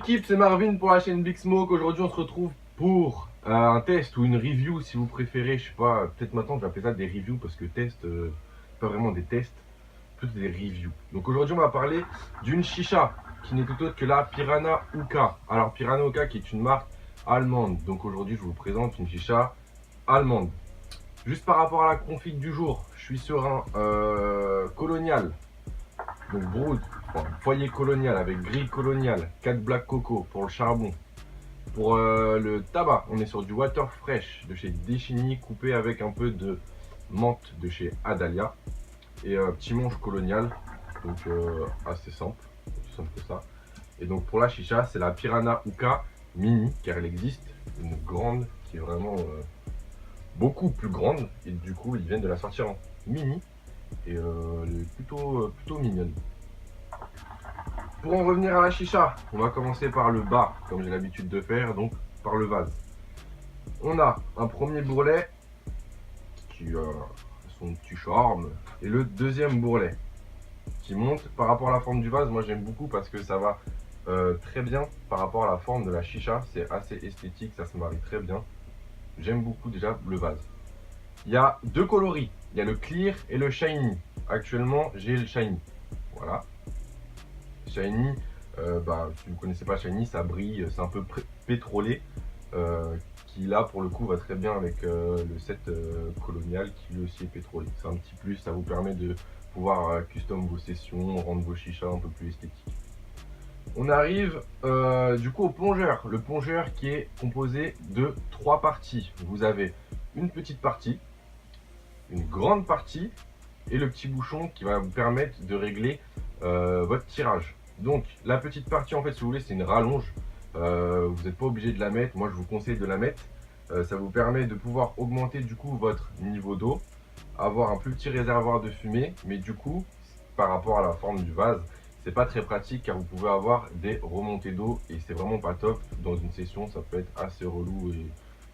l'équipe, c'est Marvin pour la chaîne Big Smoke. Aujourd'hui, on se retrouve pour un test ou une review si vous préférez. Je sais pas, peut-être maintenant je vais appeler ça des reviews parce que test, pas vraiment des tests, plutôt des reviews. Donc aujourd'hui, on va parler d'une chicha qui n'est tout autre que la Piranha Uka. Alors, Piranha Uka qui est une marque allemande. Donc aujourd'hui, je vous présente une chicha allemande. Juste par rapport à la config du jour, je suis sur un colonial. Donc brood, foyer colonial avec grille coloniale, 4 black coco pour le charbon. Pour le tabac, on est sur du water fresh de chez Deschini, coupé avec un peu de menthe de chez Adalia. Et petit manche colonial, donc assez simple, tout simple que ça. Et donc pour la chicha, c'est la Piranha Uka mini, car elle existe une grande qui est vraiment beaucoup plus grande. Et du coup, ils viennent de la sortir en mini. Et elle est plutôt mignonne. Pour en revenir à la chicha, on va commencer par le bas, comme j'ai l'habitude de faire, donc par le vase. On a un premier bourrelet qui a son petit charme, et le deuxième bourrelet qui monte par rapport à la forme du vase. Moi j'aime beaucoup parce que ça va très bien par rapport à la forme de la chicha, c'est assez esthétique, ça se marie très bien. J'aime beaucoup déjà le vase. Il y a deux coloris, il y a le clear et le shiny. Actuellement j'ai le shiny, voilà. Shiny, si vous ne connaissez pas Shiny, ça brille, c'est un peu pétrolé, qui là pour le coup va très bien avec le set colonial qui lui aussi est pétrolé. C'est un petit plus, ça vous permet de pouvoir custom vos sessions, rendre vos chichas un peu plus esthétiques. On arrive du coup au plongeur. Le plongeur qui est composé de 3 parties. Vous avez une petite partie, une grande partie et le petit bouchon qui va vous permettre de régler votre tirage. Donc la petite partie, en fait, si vous voulez, c'est une rallonge. Vous n'êtes pas obligé de la mettre, moi je vous conseille de la mettre. Ça vous permet de pouvoir augmenter du coup votre niveau d'eau, avoir un plus petit réservoir de fumée, mais du coup par rapport à la forme du vase, c'est pas très pratique car vous pouvez avoir des remontées d'eau et c'est vraiment pas top. Dans une session, ça peut être assez relou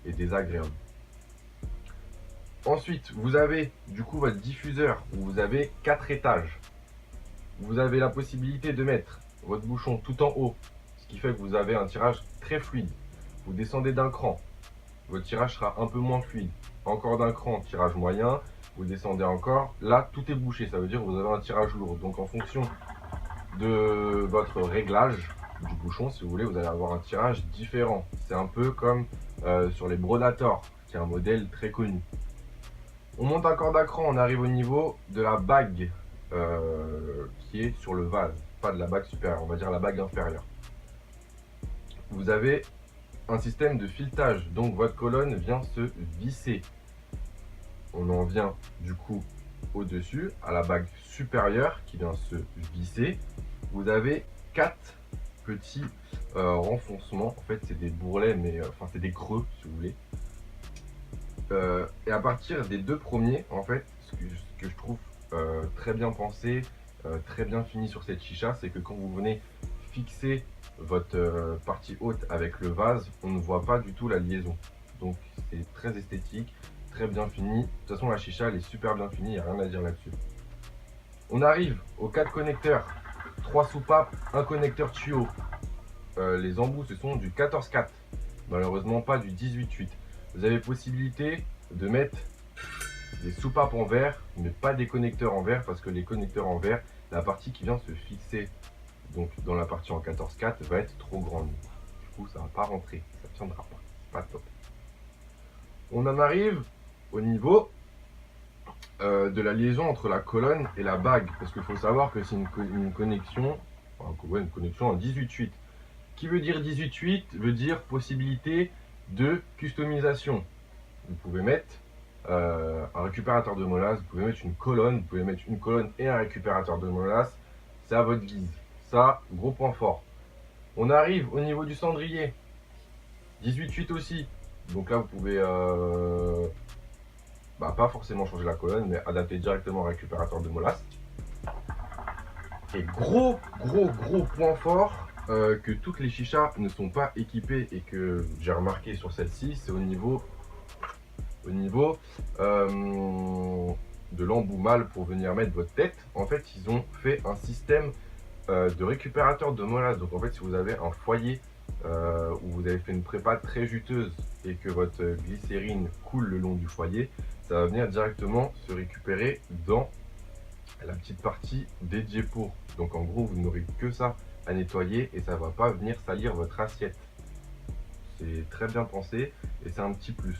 et désagréable. Ensuite, vous avez du coup votre diffuseur où vous avez 4 étages. Vous avez la possibilité de mettre votre bouchon tout en haut, ce qui fait que vous avez un tirage très fluide. Vous descendez d'un cran, votre tirage sera un peu moins fluide. Encore d'un cran, tirage moyen, vous descendez encore, là tout est bouché, ça veut dire que vous avez un tirage lourd. Donc en fonction de votre réglage du bouchon, si vous voulez, vous allez avoir un tirage différent. C'est un peu comme sur les Brodator, qui est un modèle très connu. On monte encore d'un cran, on arrive au niveau de la bague qui est sur le vase, pas de la bague supérieure, on va dire la bague inférieure. Vous avez un système de filetage, donc votre colonne vient se visser. On en vient du coup au-dessus, à la bague supérieure qui vient se visser. Vous avez 4 petits renfoncements, en fait c'est des bourrelets, mais enfin c'est des creux si vous voulez. Et à partir des 2 premiers, en fait, ce que je trouve très bien pensé, très bien fini sur cette chicha, c'est que quand vous venez fixer votre partie haute avec le vase, on ne voit pas du tout la liaison. Donc c'est très esthétique, très bien fini. De toute façon la chicha elle est super bien finie, il n'y a rien à dire là-dessus. On arrive aux 4 connecteurs, 3 soupapes, un connecteur tuyau. Les embouts ce sont du 14-4, malheureusement pas du 18-8. Vous avez possibilité de mettre des soupapes en verre, mais pas des connecteurs en verre, parce que les connecteurs en verre, la partie qui vient se fixer donc dans la partie en 14-4 va être trop grande. Du coup, ça va pas rentrer, ça ne tiendra pas, c'est pas top. On en arrive au niveau de la liaison entre la colonne et la bague, parce qu'il faut savoir que c'est une connexion, une connexion en 18-8. Qui veut dire 18-8 veut dire possibilité de customisation. Vous pouvez mettre un récupérateur de molasse, vous pouvez mettre une colonne, vous pouvez mettre une colonne et un récupérateur de molasse, c'est à votre guise. Ça, gros point fort. On arrive au niveau du cendrier, 18-8 aussi. Donc là, vous pouvez pas forcément changer la colonne, mais adapter directement un récupérateur de molasse. Et gros point fort, que toutes les chichas ne sont pas équipées et que j'ai remarqué sur celle-ci, c'est au niveau de l'embout mâle pour venir mettre votre tête. En fait, ils ont fait un système de récupérateur de mollasse. Donc en fait, si vous avez un foyer où vous avez fait une prépa très juteuse et que votre glycérine coule le long du foyer, ça va venir directement se récupérer dans la petite partie dédiée pour. Donc en gros, vous n'aurez que ça à nettoyer et ça ne va pas venir salir votre assiette. C'est très bien pensé et c'est un petit plus.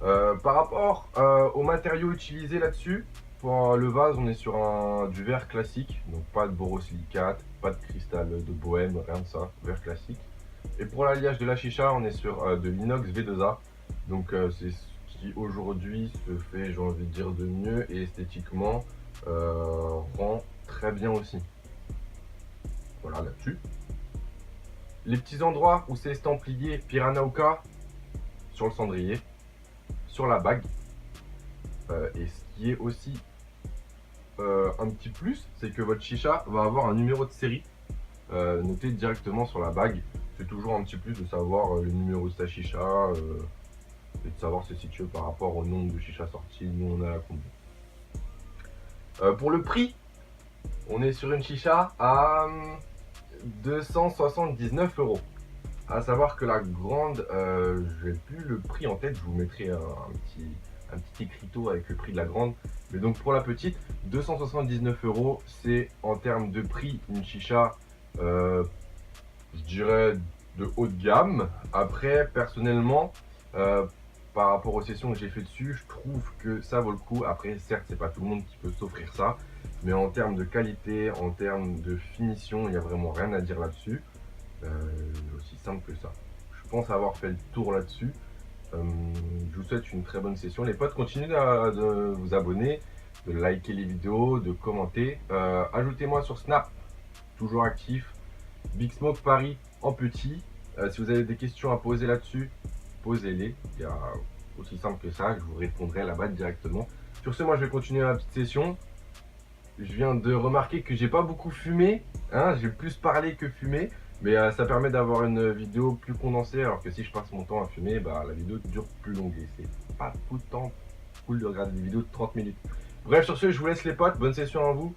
Par rapport aux matériaux utilisés là-dessus, pour le vase, on est sur du verre classique, donc pas de borosilicate, pas de cristal de bohème, rien de ça, verre classique. Et pour l'alliage de la chicha, on est sur de l'inox V2A, donc c'est ce qui aujourd'hui se fait, j'ai envie de dire, de mieux et esthétiquement rend très bien aussi. Voilà là-dessus. Les petits endroits où c'est estampillé Piranha sur le cendrier, sur la bague. Et ce qui est aussi un petit plus, c'est que votre chicha va avoir un numéro de série noté directement sur la bague. C'est toujours un petit plus de savoir le numéro de sa chicha et de savoir se situer par rapport au nombre de chichas sorties. Nous on a la combi. Pour le prix, on est sur une chicha à 279 €. À savoir que la grande, je n'ai plus le prix en tête, je vous mettrai un petit écriteau avec le prix de la grande. Mais donc pour la petite, 279 €, c'est en termes de prix une chicha, je dirais de haut de gamme. Après, personnellement, par rapport aux sessions que j'ai fait dessus, je trouve que ça vaut le coup. Après, certes, c'est pas tout le monde qui peut s'offrir ça, mais en termes de qualité, en termes de finition, il n'y a vraiment rien à dire là-dessus. Aussi simple que ça. Je pense avoir fait le tour là-dessus. Je vous souhaite une très bonne session. Les potes, continuez de vous abonner, de liker les vidéos, de commenter. Ajoutez-moi sur Snap, toujours actif. Big Smoke Paris en petit. Si vous avez des questions à poser là-dessus, posez-les. Il y a aussi simple que ça, je vous répondrai là-bas directement. Sur ce, moi je vais continuer ma petite session. Je viens de remarquer que j'ai pas beaucoup fumé, hein, j'ai plus parlé que fumé. Mais ça permet d'avoir une vidéo plus condensée, alors que si je passe mon temps à fumer, bah, la vidéo dure plus longue et c'est pas tout le temps cool de regarder des vidéos de 30 minutes. Bref, sur ce, je vous laisse les potes, bonne session à vous.